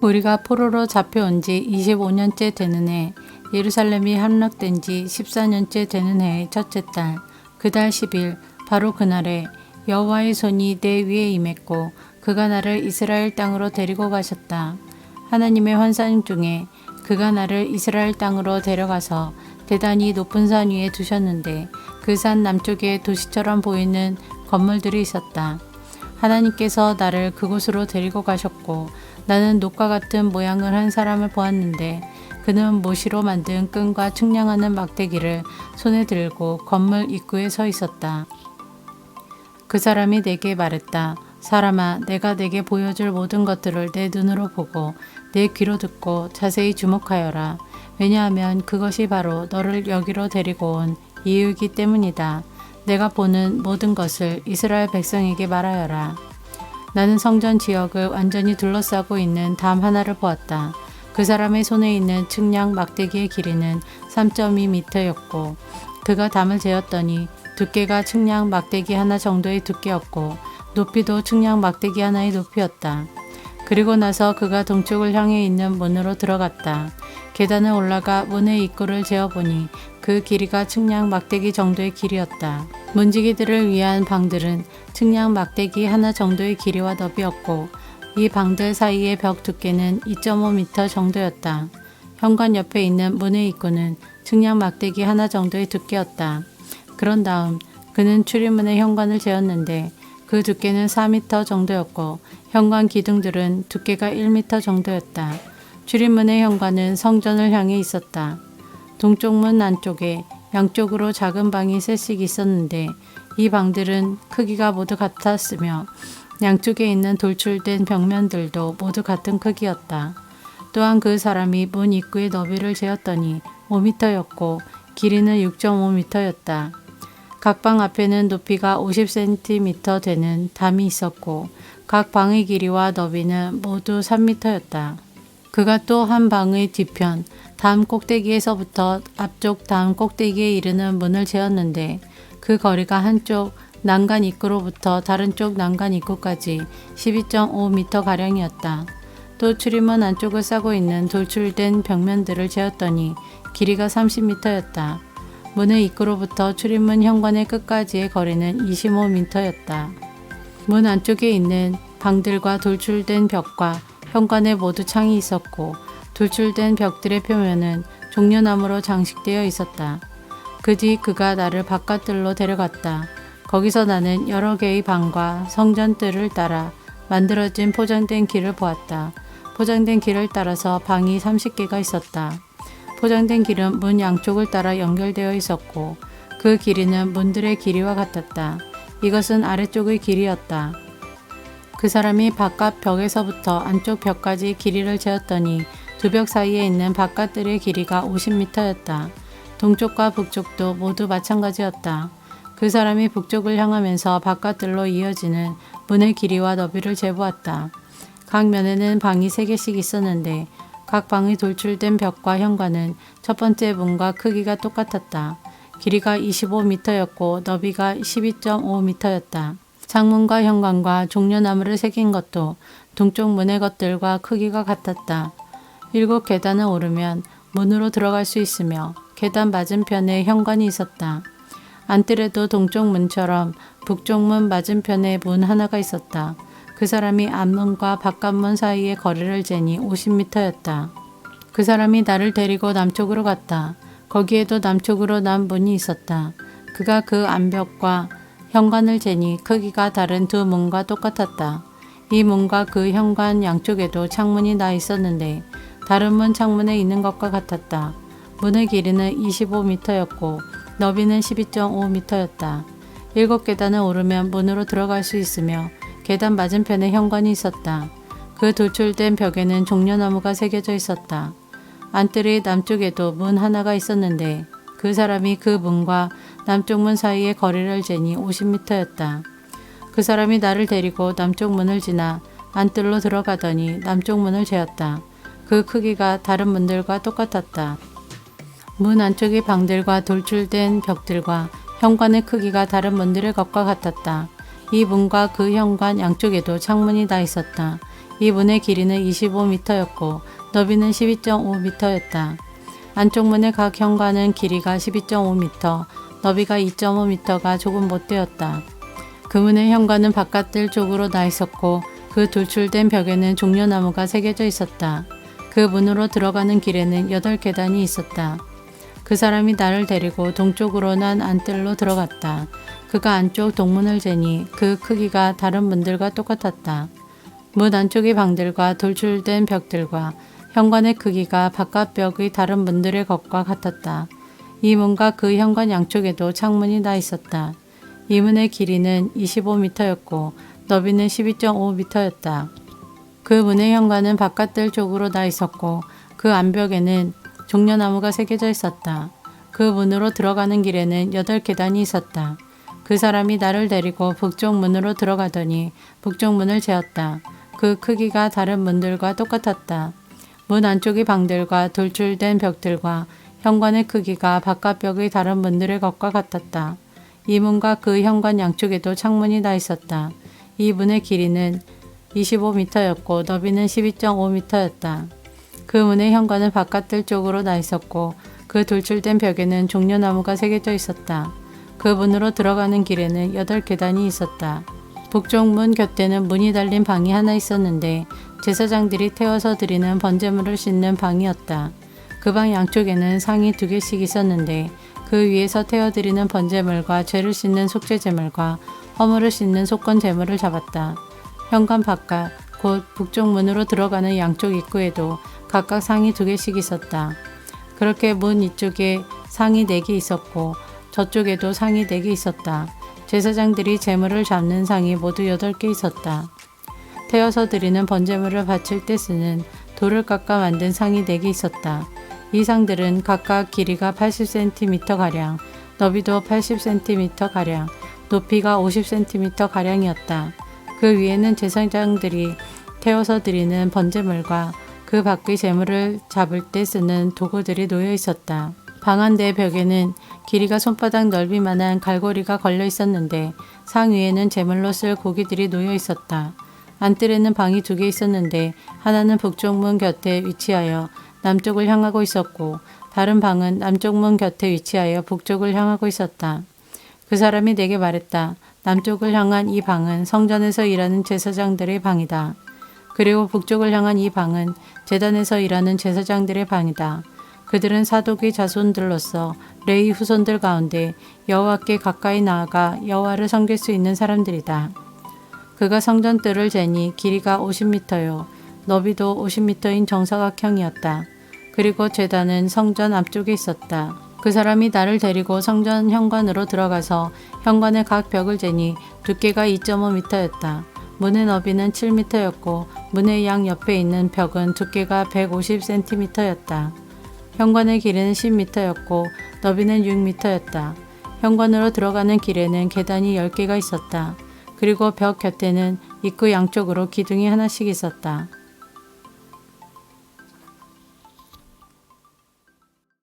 우리가 포로로 잡혀온 지 25년째 되는 해, 예루살렘이 함락된 지 14년째 되는 해의 첫째 달, 그 달 10일, 바로 그날에 여호와의 손이 내 위에 임했고 그가 나를 이스라엘 땅으로 데리고 가셨다. 하나님의 환상 중에 그가 나를 이스라엘 땅으로 데려가서 대단히 높은 산 위에 두셨는데 그 산 남쪽에 도시처럼 보이는 건물들이 있었다. 하나님께서 나를 그곳으로 데리고 가셨고 나는 녹과 같은 모양을 한 사람을 보았는데 그는 모시로 만든 끈과 측량하는 막대기를 손에 들고 건물 입구에 서 있었다. 그 사람이 내게 말했다. 사람아, 내가 내게 보여줄 모든 것들을 내 눈으로 보고 내 귀로 듣고 자세히 주목하여라. 왜냐하면 그것이 바로 너를 여기로 데리고 온 이유이기 때문이다. 내가 보는 모든 것을 이스라엘 백성에게 말하여라. 나는 성전 지역을 완전히 둘러싸고 있는 담 하나를 보았다. 그 사람의 손에 있는 측량 막대기의 길이는 3.2m였고 그가 담을 재었더니 두께가 측량 막대기 하나 정도의 두께였고 높이도 측량 막대기 하나의 높이였다. 그리고 나서 그가 동쪽을 향해 있는 문으로 들어갔다. 계단을 올라가 문의 입구를 재어보니 그 길이가 측량 막대기 정도의 길이었다. 문지기들을 위한 방들은 측량 막대기 하나 정도의 길이와 너비였고 이 방들 사이의 벽 두께는 2.5m 정도였다. 현관 옆에 있는 문의 입구는 측량 막대기 하나 정도의 두께였다. 그런 다음 그는 출입문의 현관을 재었는데 그 두께는 4m 정도였고 현관 기둥들은 두께가 1m 정도였다. 출입문의 현관은 성전을 향해 있었다. 동쪽 문 안쪽에 양쪽으로 작은 방이 셋씩 있었는데 이 방들은 크기가 모두 같았으며 양쪽에 있는 돌출된 벽면들도 모두 같은 크기였다. 또한 그 사람이 문 입구의 너비를 재었더니 5m였고 길이는 6.5m였다. 각 방 앞에는 높이가 50cm 되는 담이 있었고 각 방의 길이와 너비는 모두 3m였다. 그가 또 한 방의 뒤편 담 꼭대기에서부터 앞쪽 담 꼭대기에 이르는 문을 재었는데 그 거리가 한쪽 난간 입구로부터 다른 쪽 난간 입구까지 12.5m가량이었다. 또 출입문 안쪽을 싸고 있는 돌출된 벽면들을 재었더니 길이가 30m였다. 문의 입구로부터 출입문 현관의 끝까지의 거리는 25m였다. 문 안쪽에 있는 방들과 돌출된 벽과 현관에 모두 창이 있었고 돌출된 벽들의 표면은 종려나무로 장식되어 있었다. 그 뒤 그가 나를 바깥들로 데려갔다. 거기서 나는 여러 개의 방과 성전들을 따라 만들어진 포장된 길을 보았다. 포장된 길을 따라서 방이 30개가 있었다. 포장된 길은 문 양쪽을 따라 연결되어 있었고 그 길이는 문들의 길이와 같았다. 이것은 아래쪽의 길이었다. 그 사람이 바깥 벽에서부터 안쪽 벽까지 길이를 재었더니 두 벽 사이에 있는 바깥들의 길이가 50m였다. 동쪽과 북쪽도 모두 마찬가지였다. 그 사람이 북쪽을 향하면서 바깥들로 이어지는 문의 길이와 너비를 재보았다. 각 면에는 방이 3개씩 있었는데 각 방의 돌출된 벽과 현관은 첫 번째 문과 크기가 똑같았다. 길이가 25m였고 너비가 12.5m였다. 창문과 현관과 종려나무를 새긴 것도 동쪽 문의 것들과 크기가 같았다. 7 계단을 오르면 문으로 들어갈 수 있으며 계단 맞은편에 현관이 있었다. 안뜰에도 동쪽 문처럼 북쪽 문 맞은편에 문 하나가 있었다. 그 사람이 앞문과 바깥문 사이의 거리를 재니 50m였다. 그 사람이 나를 데리고 남쪽으로 갔다. 거기에도 남쪽으로 난 문이 있었다. 그가 그 안벽과 현관을 재니 크기가 다른 두 문과 똑같았다. 이 문과 그 현관 양쪽에도 창문이 나 있었는데 다른 문 창문에 있는 것과 같았다. 문의 길이는 25m였고 너비는 12.5m였다. 7 계단을 오르면 문으로 들어갈 수 있으며 계단 맞은편에 현관이 있었다. 그 돌출된 벽에는 종려나무가 새겨져 있었다. 안뜰의 남쪽에도 문 하나가 있었는데 그 사람이 그 문과 남쪽 문 사이의 거리를 재니 50m였다. 그 사람이 나를 데리고 남쪽 문을 지나 안뜰로 들어가더니 남쪽 문을 재었다. 그 크기가 다른 문들과 똑같았다. 문 안쪽의 방들과 돌출된 벽들과 현관의 크기가 다른 문들의 것과 같았다. 이 문과 그 현관 양쪽에도 창문이 다 있었다. 이 문의 길이는 25m였고 너비는 12.5m였다. 안쪽 문의 각 현관은 길이가 12.5m, 너비가 2.5m가 조금 못되었다. 그 문의 현관은 바깥들 쪽으로 나 있었고 그 돌출된 벽에는 종려나무가 새겨져 있었다. 그 문으로 들어가는 길에는 8계단이 있었다. 그 사람이 나를 데리고 동쪽으로 난 안뜰로 들어갔다. 그가 안쪽 동문을 재니 그 크기가 다른 문들과 똑같았다. 문 안쪽의 방들과 돌출된 벽들과 현관의 크기가 바깥 벽의 다른 문들의 것과 같았다. 이 문과 그 현관 양쪽에도 창문이 나 있었다. 이 문의 길이는 25m였고 너비는 12.5m였다. 그 문의 현관은 바깥들 쪽으로 나 있었고 그 안벽에는 종려나무가 새겨져 있었다. 그 문으로 들어가는 길에는 8계단이 있었다. 그 사람이 나를 데리고 북쪽 문으로 들어가더니 북쪽 문을 재었다. 그 크기가 다른 문들과 똑같았다. 문 안쪽의 방들과 돌출된 벽들과 현관의 크기가 바깥 벽의 다른 문들의 것과 같았다. 이 문과 그 현관 양쪽에도 창문이 나 있었다. 이 문의 길이는 25m였고 너비는 12.5m였다. 그 문의 현관은 바깥들 쪽으로 나 있었고 그 돌출된 벽에는 종려나무가 새겨져 있었다. 그 문으로 들어가는 길에는 8계단이 있었다. 북쪽 문 곁에는 문이 달린 방이 하나 있었는데 제사장들이 태워서 드리는 번제물을 씻는 방이었다. 그 방 양쪽에는 상이 2개씩 있었는데 그 위에서 태워드리는 번제물과 죄를 씻는 속죄제물과 허물을 씻는 속건제물을 잡았다. 현관 바깥 곧 북쪽 문으로 들어가는 양쪽 입구에도 각각 상이 2개씩 있었다. 그렇게 문 이쪽에 상이 4개 있었고 저쪽에도 상이 4개 있었다. 제사장들이 제물을 잡는 상이 모두 8개 있었다. 태워서 드리는 번제물을 바칠 때 쓰는 돌을 깎아 만든 상이 4개 있었다. 이 상들은 각각 길이가 80cm가량, 너비도 80cm가량, 높이가 50cm가량이었다. 그 위에는 제사장들이 태워서 드리는 번제물과 그 밖의 제물을 잡을 때 쓰는 도구들이 놓여 있었다. 방 한 대 벽에는 길이가 손바닥 넓이만한 갈고리가 걸려 있었는데 상 위에는 제물로 쓸 고기들이 놓여 있었다. 안뜰에는 방이 2개 있었는데 하나는 북쪽 문 곁에 위치하여 남쪽을 향하고 있었고 다른 방은 남쪽 문 곁에 위치하여 북쪽을 향하고 있었다. 그 사람이 내게 말했다. 남쪽을 향한 이 방은 성전에서 일하는 제사장들의 방이다. 그리고 북쪽을 향한 이 방은 제단에서 일하는 제사장들의 방이다. 그들은 사독의 자손들로서 레위 후손들 가운데 여호와께 가까이 나아가 여호와를 섬길 수 있는 사람들이다. 그가 성전 뜰을 재니 길이가 50m요 너비도 50m인 정사각형이었다. 그리고 제단은 성전 앞쪽에 있었다. 그 사람이 나를 데리고 성전 현관으로 들어가서 현관의 각 벽을 재니 두께가 2.5m였다. 문의 너비는 7m였고 문의 양 옆에 있는 벽은 두께가 150cm였다. 현관의 길이는 10m였고 너비는 6m였다. 현관으로 들어가는 길에는 계단이 10개가 있었다. 그리고 벽 곁에는 입구 양쪽으로 기둥이 하나씩 있었다.